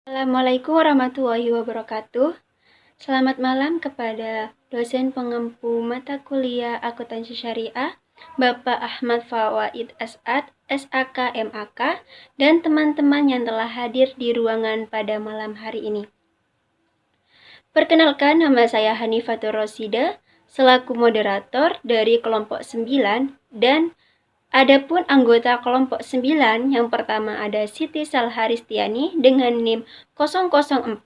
Assalamualaikum warahmatullahi wabarakatuh. Selamat malam kepada dosen pengempu mata kuliah Akuntansi Syariah, Bapak Ahmad Fawaid As'ad, SAK MAK, dan teman-teman yang telah hadir di ruangan pada malam hari ini. Perkenalkan, nama saya Hanifatur Rosida, selaku moderator dari kelompok 9, dan adapun anggota kelompok 9 yang pertama ada Siti Salharistiani dengan NIM 004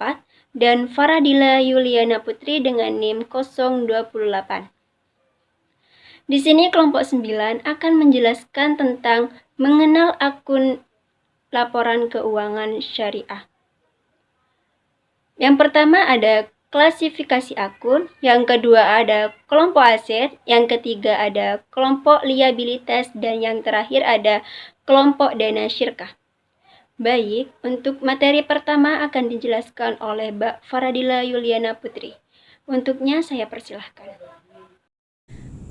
dan Faradila Yuliana Putri dengan NIM 028. Di sini kelompok 9 akan menjelaskan tentang mengenal akun laporan keuangan syariah. Yang pertama ada klasifikasi akun, yang kedua ada kelompok aset, yang ketiga ada kelompok liabilitas, dan yang terakhir ada kelompok dana syirkah. Baik, untuk materi pertama akan dijelaskan oleh Mbak Faradila Yuliana Putri. Untuknya saya persilahkan.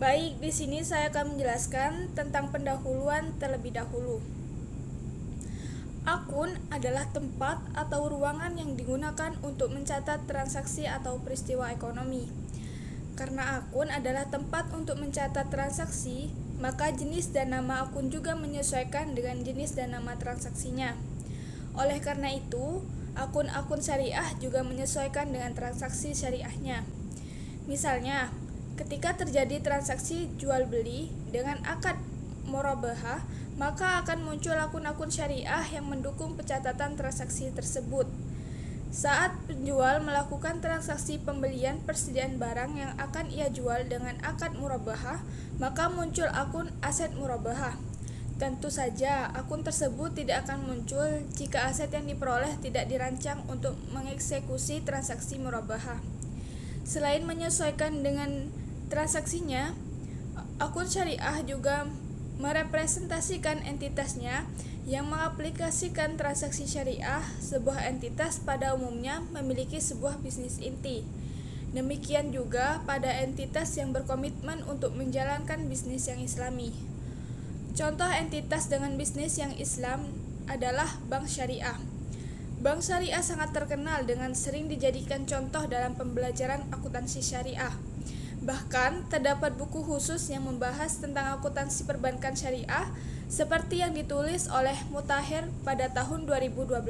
Baik, di sini saya akan menjelaskan tentang pendahuluan terlebih dahulu. Akun adalah tempat atau ruangan yang digunakan untuk mencatat transaksi atau peristiwa ekonomi. Karena akun adalah tempat untuk mencatat transaksi, maka jenis dan nama akun juga menyesuaikan dengan jenis dan nama transaksinya. Oleh karena itu, akun-akun syariah juga menyesuaikan dengan transaksi syariahnya. Misalnya, ketika terjadi transaksi jual beli dengan akad murabahah, maka akan muncul akun-akun syariah yang mendukung pencatatan transaksi tersebut. Saat penjual melakukan transaksi pembelian persediaan barang yang akan ia jual dengan akad murabahah, maka muncul akun aset murabahah. Tentu saja, akun tersebut tidak akan muncul jika aset yang diperoleh tidak dirancang untuk mengeksekusi transaksi murabahah. Selain menyesuaikan dengan transaksinya, akun syariah juga merepresentasikan entitasnya yang mengaplikasikan transaksi syariah. Sebuah entitas pada umumnya memiliki sebuah bisnis inti. Demikian juga pada entitas yang berkomitmen untuk menjalankan bisnis yang islami. Contoh entitas dengan bisnis yang Islam adalah bank syariah. Bank syariah sangat terkenal dengan sering dijadikan contoh dalam pembelajaran akuntansi syariah. Bahkan, terdapat buku khusus yang membahas tentang akuntansi perbankan syariah seperti yang ditulis oleh Mutahir pada tahun 2012.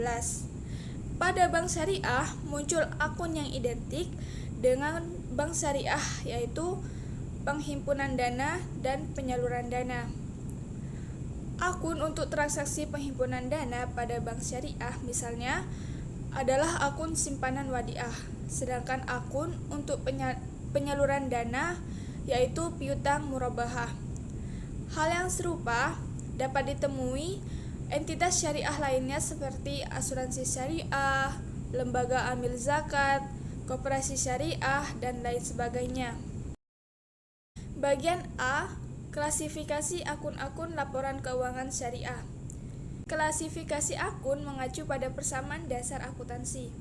Pada bank syariah, muncul akun yang identik dengan bank syariah, yaitu penghimpunan dana dan penyaluran dana. Akun untuk transaksi penghimpunan dana pada bank syariah misalnya adalah akun simpanan wadiah, sedangkan akun untuk penyaluran dana yaitu piutang murabahah. Hal yang serupa dapat ditemui entitas syariah lainnya seperti asuransi syariah, lembaga amil zakat, koperasi syariah, dan lain sebagainya. Bagian A, klasifikasi akun-akun laporan keuangan syariah. Klasifikasi akun mengacu pada persamaan dasar akuntansi.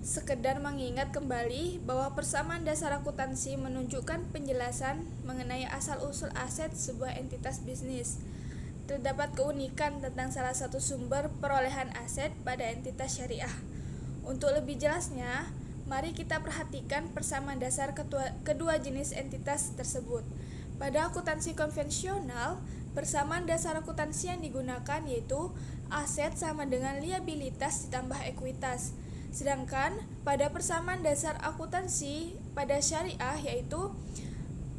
Sekedar mengingat kembali bahwa persamaan dasar akuntansi menunjukkan penjelasan mengenai asal-usul aset sebuah entitas bisnis. Terdapat keunikan tentang salah satu sumber perolehan aset pada entitas syariah. Untuk lebih jelasnya, mari kita perhatikan persamaan dasar kedua jenis entitas tersebut. Pada akuntansi konvensional, persamaan dasar akuntansi yang digunakan yaitu aset sama dengan liabilitas ditambah ekuitas. Sedangkan pada persamaan dasar akuntansi pada syariah yaitu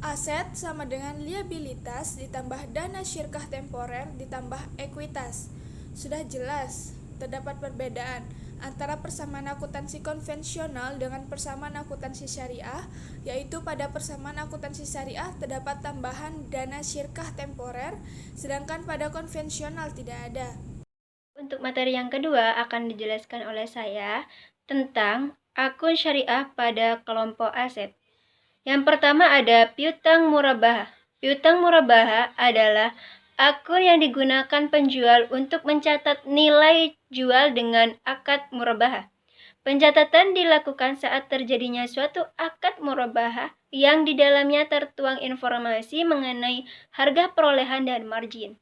aset sama dengan liabilitas ditambah dana syirkah temporer ditambah ekuitas. Sudah jelas terdapat perbedaan antara persamaan akuntansi konvensional dengan persamaan akuntansi syariah, yaitu pada persamaan akuntansi syariah terdapat tambahan dana syirkah temporer, sedangkan pada konvensional tidak ada. Untuk materi yang kedua akan dijelaskan oleh saya tentang akun syariah pada kelompok aset. Yang pertama ada piutang murabahah. Piutang murabahah adalah akun yang digunakan penjual untuk mencatat nilai jual dengan akad murabahah. Pencatatan dilakukan saat terjadinya suatu akad murabahah yang di dalamnya tertuang informasi mengenai harga perolehan dan margin.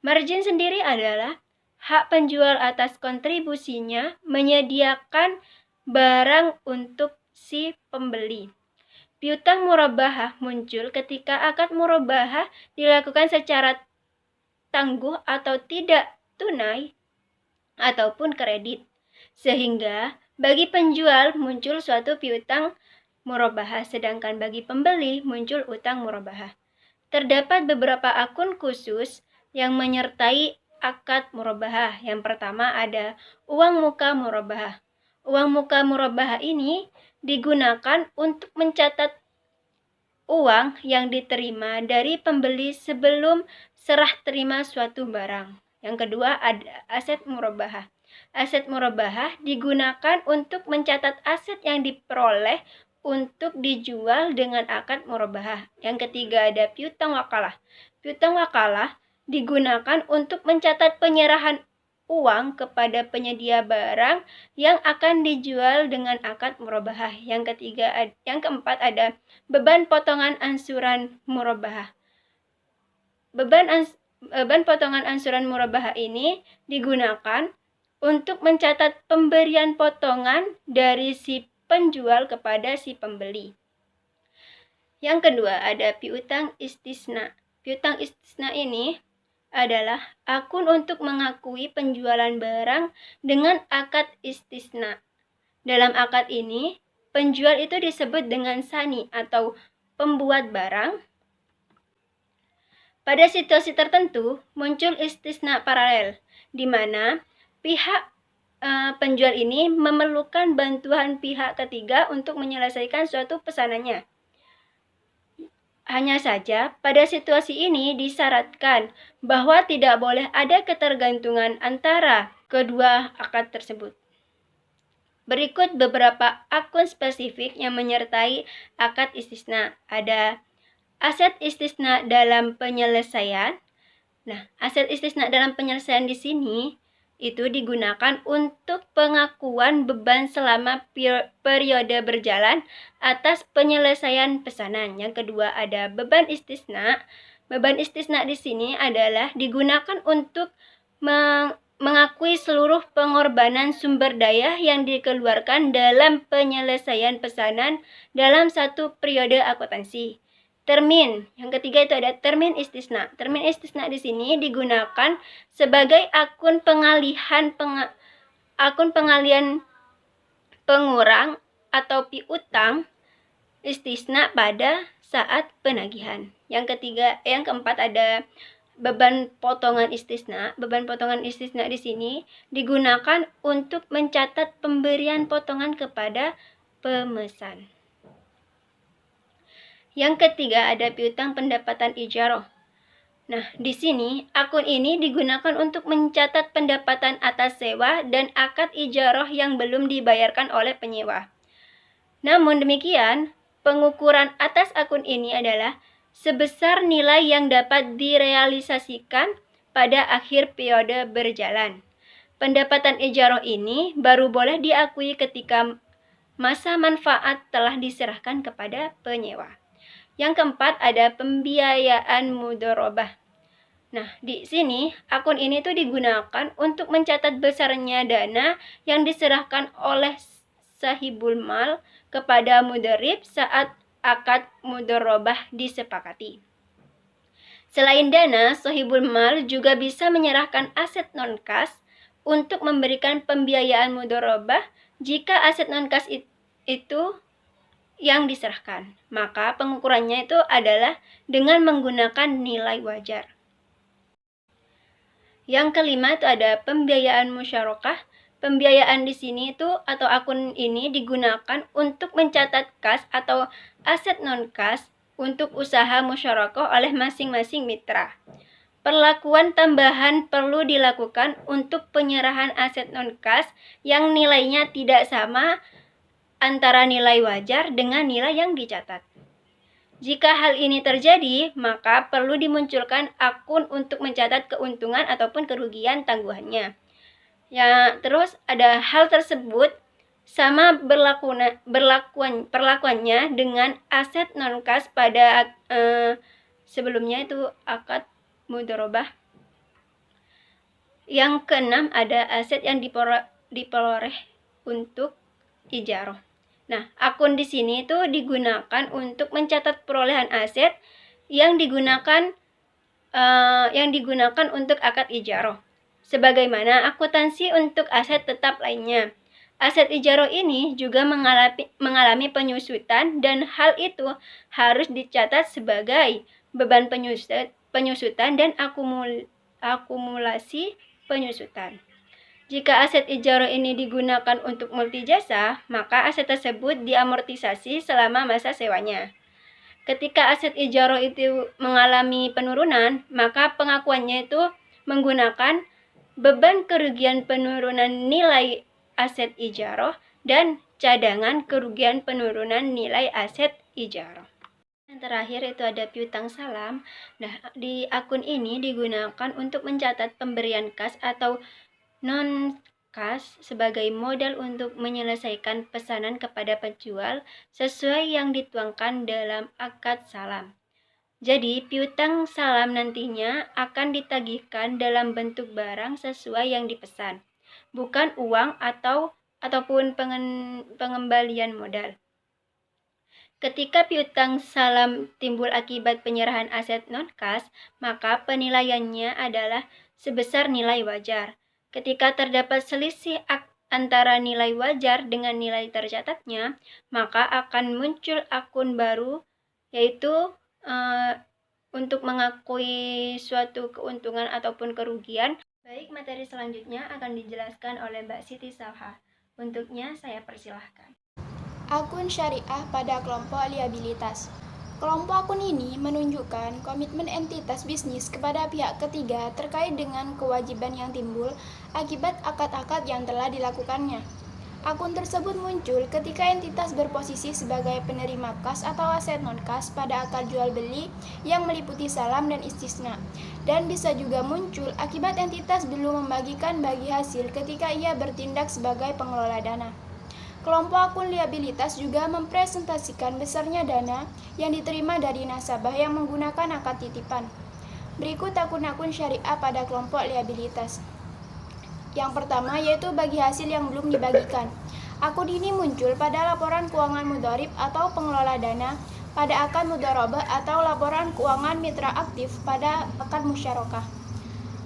Margin sendiri adalah hak penjual atas kontribusinya menyediakan barang untuk si pembeli. Piutang murabahah muncul ketika akad murabahah dilakukan secara tangguh atau tidak tunai ataupun kredit. Sehingga bagi penjual muncul suatu piutang murabahah, sedangkan bagi pembeli muncul utang murabahah. Terdapat beberapa akun khusus yang menyertai akad murabahah. Yang pertama ada uang muka murabahah. Uang muka murabahah ini digunakan untuk mencatat uang yang diterima dari pembeli sebelum serah terima suatu barang. Yang kedua ada aset murabahah. Aset murabahah digunakan untuk mencatat aset yang diperoleh untuk dijual dengan akad murabahah. Yang ketiga ada piutang wakalah. Piutang wakalah digunakan untuk mencatat penyerahan uang kepada penyedia barang yang akan dijual dengan akad murabahah. Yang keempat ada beban potongan ansuran murabahah. Beban potongan ansuran murabahah ini digunakan untuk mencatat pemberian potongan dari si penjual kepada si pembeli. Yang kedua ada piutang istisna. Piutang istisna ini adalah akun untuk mengakui penjualan barang dengan akad istisna. Dalam akad ini, penjual itu disebut dengan sani atau pembuat barang. Pada situasi tertentu, muncul istisna paralel, di mana pihak penjual ini memerlukan bantuan pihak ketiga untuk menyelesaikan suatu pesanannya. Hanya saja, pada situasi ini disyaratkan bahwa tidak boleh ada ketergantungan antara kedua akad tersebut. Berikut beberapa akun spesifik yang menyertai akad istisna. Ada aset istisna dalam penyelesaian. Nah, aset istisna dalam penyelesaian di sini itu digunakan untuk pengakuan beban selama periode berjalan atas penyelesaian pesanan. Yang kedua ada beban istisna. Beban istisna di sini adalah digunakan untuk mengakui seluruh pengorbanan sumber daya yang dikeluarkan dalam penyelesaian pesanan dalam satu periode akuntansi. Termin. Yang ketiga itu ada termin istisna. Termin istisna di sini digunakan sebagai akun pengalihan pengurang atau piutang istisna pada saat penagihan. Yang keempat ada beban potongan istisna. Beban potongan istisna di sini digunakan untuk mencatat pemberian potongan kepada pemesan. Yang ketiga ada piutang pendapatan ijaroh. Nah, di sini akun ini digunakan untuk mencatat pendapatan atas sewa dan akad ijaroh yang belum dibayarkan oleh penyewa. Namun demikian, pengukuran atas akun ini adalah sebesar nilai yang dapat direalisasikan pada akhir periode berjalan. Pendapatan ijaroh ini baru boleh diakui ketika masa manfaat telah diserahkan kepada penyewa. Yang keempat ada pembiayaan mudharabah. Nah, di sini akun ini tuh digunakan untuk mencatat besarnya dana yang diserahkan oleh sahibul mal kepada mudharib saat akad mudharabah disepakati. Selain dana, sahibul mal juga bisa menyerahkan aset non-kas untuk memberikan pembiayaan mudharabah jika aset non-kas itu yang diserahkan. Maka pengukurannya itu adalah dengan menggunakan nilai wajar. Yang kelima itu ada pembiayaan musyarakah. Pembiayaan di sini itu atau akun ini digunakan untuk mencatat kas atau aset non-kas untuk usaha musyarakah oleh masing-masing mitra. Perlakuan tambahan perlu dilakukan untuk penyerahan aset non-kas yang nilainya tidak sama antara nilai wajar dengan nilai yang dicatat. Jika hal ini terjadi, maka perlu dimunculkan akun untuk mencatat keuntungan ataupun kerugian tangguhannya. Ya, terus ada hal tersebut sama perlakuannya dengan aset non-kas pada sebelumnya itu akad mudharabah. Yang keenam ada aset yang diperoleh untuk ijarah. Nah, akun di sini itu digunakan untuk mencatat perolehan aset yang digunakan untuk akad ijarah. Sebagaimana akuntansi untuk aset tetap lainnya. Aset ijarah ini juga mengalami penyusutan dan hal itu harus dicatat sebagai beban penyusutan dan akumulasi penyusutan. Jika aset ijarah ini digunakan untuk multijasa, maka aset tersebut diamortisasi selama masa sewanya. Ketika aset ijarah itu mengalami penurunan, maka pengakuannya itu menggunakan beban kerugian penurunan nilai aset ijarah dan cadangan kerugian penurunan nilai aset ijarah. Yang terakhir itu ada piutang salam. Nah, di akun ini digunakan untuk mencatat pemberian kas atau non-kas sebagai modal untuk menyelesaikan pesanan kepada penjual sesuai yang dituangkan dalam akad salam. Jadi, piutang salam nantinya akan ditagihkan dalam bentuk barang sesuai yang dipesan, bukan uang ataupun pengembalian modal. Ketika piutang salam timbul akibat penyerahan aset non-kas, maka penilaiannya adalah sebesar nilai wajar. Ketika terdapat selisih antara nilai wajar dengan nilai tercatatnya, maka akan muncul akun baru, yaitu untuk mengakui suatu keuntungan ataupun kerugian. Baik, materi selanjutnya akan dijelaskan oleh Mbak Siti Salha. Untuknya saya persilahkan. Akun syariah pada kelompok liabilitas. Kelompok akun ini menunjukkan komitmen entitas bisnis kepada pihak ketiga terkait dengan kewajiban yang timbul akibat akad-akad yang telah dilakukannya. Akun tersebut muncul ketika entitas berposisi sebagai penerima kas atau aset non-kas pada akad jual beli yang meliputi salam dan istisna, dan bisa juga muncul akibat entitas belum membagikan bagi hasil ketika ia bertindak sebagai pengelola dana. Kelompok akun liabilitas juga mempresentasikan besarnya dana yang diterima dari nasabah yang menggunakan akad titipan. Berikut akun-akun syariah pada kelompok liabilitas. Yang pertama yaitu bagi hasil yang belum dibagikan. Akun ini muncul pada laporan keuangan mudharib atau pengelola dana, pada akad mudharabah atau laporan keuangan mitra aktif pada akad musyarakah.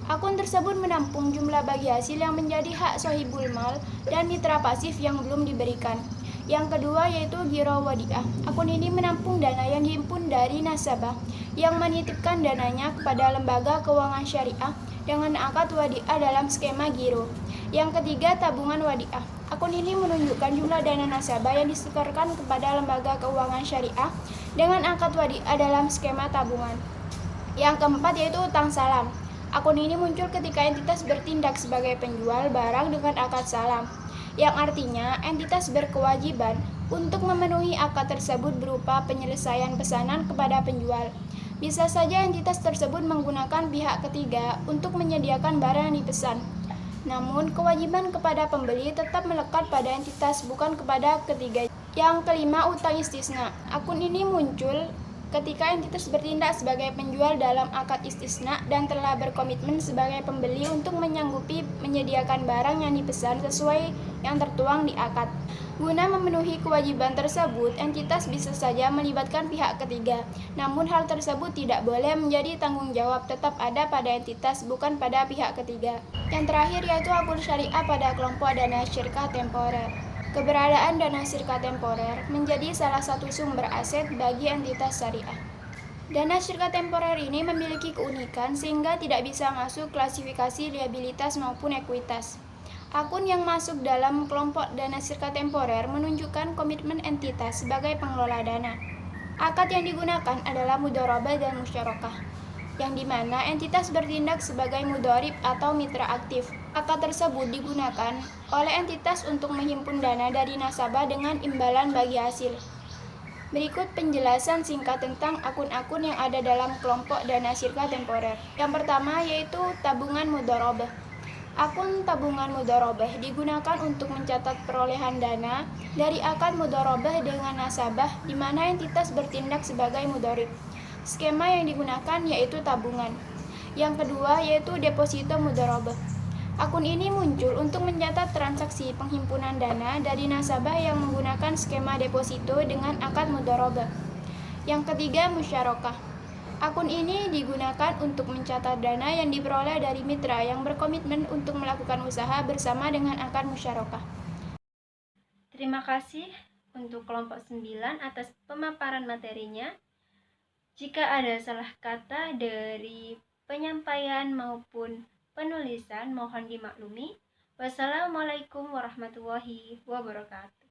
Akun tersebut menampung jumlah bagi hasil yang menjadi hak sohibul mal dan mitra pasif yang belum diberikan. Yang kedua yaitu giro wadiah. Akun ini menampung dana yang dihimpun dari nasabah yang menitipkan dananya kepada lembaga keuangan syariah dengan akad wadiah dalam skema giro. Yang ketiga tabungan wadiah. Akun ini menunjukkan jumlah dana nasabah yang disetorkan kepada lembaga keuangan syariah dengan akad wadiah dalam skema tabungan. Yang keempat yaitu utang salam. Akun ini muncul ketika entitas bertindak sebagai penjual barang dengan akad salam, yang artinya entitas berkewajiban untuk memenuhi akad tersebut berupa penyelesaian pesanan kepada penjual. Bisa saja entitas tersebut menggunakan pihak ketiga untuk menyediakan barang yang dipesan. Namun, kewajiban kepada pembeli tetap melekat pada entitas, bukan kepada ketiga. Yang kelima, utang istisna. Akun ini muncul ketika entitas bertindak sebagai penjual dalam akad istisna dan telah berkomitmen sebagai pembeli untuk menyanggupi menyediakan barang yang dipesan sesuai yang tertuang di akad. Guna memenuhi kewajiban tersebut, entitas bisa saja melibatkan pihak ketiga. Namun hal tersebut tidak boleh menjadi tanggung jawab, tetap ada pada entitas, bukan pada pihak ketiga. Yang terakhir yaitu akun syariah pada kelompok dana syirkah temporer. Keberadaan dana syirkah temporer menjadi salah satu sumber aset bagi entitas syariah. Dana syirkah temporer ini memiliki keunikan sehingga tidak bisa masuk klasifikasi liabilitas maupun ekuitas. Akun yang masuk dalam kelompok dana syirkah temporer menunjukkan komitmen entitas sebagai pengelola dana. Akad yang digunakan adalah mudharabah dan musyarakah, yang dimana entitas bertindak sebagai mudharib atau mitra aktif. Akad tersebut digunakan oleh entitas untuk menghimpun dana dari nasabah dengan imbalan bagi hasil. Berikut penjelasan singkat tentang akun-akun yang ada dalam kelompok dana syirkah temporer. Yang pertama yaitu tabungan mudharabah. Akun tabungan mudharabah digunakan untuk mencatat perolehan dana dari akad mudharabah dengan nasabah di mana entitas bertindak sebagai mudharib. Skema yang digunakan yaitu tabungan. Yang kedua yaitu deposito mudharabah. Akun ini muncul untuk mencatat transaksi penghimpunan dana dari nasabah yang menggunakan skema deposito dengan akad mudharabah. Yang ketiga, musyarakah. Akun ini digunakan untuk mencatat dana yang diperoleh dari mitra yang berkomitmen untuk melakukan usaha bersama dengan akad musyarakah. Terima kasih untuk kelompok 9 atas pemaparan materinya. Jika ada salah kata dari penyampaian maupun penulisan, mohon dimaklumi. Wassalamualaikum warahmatullahi wabarakatuh.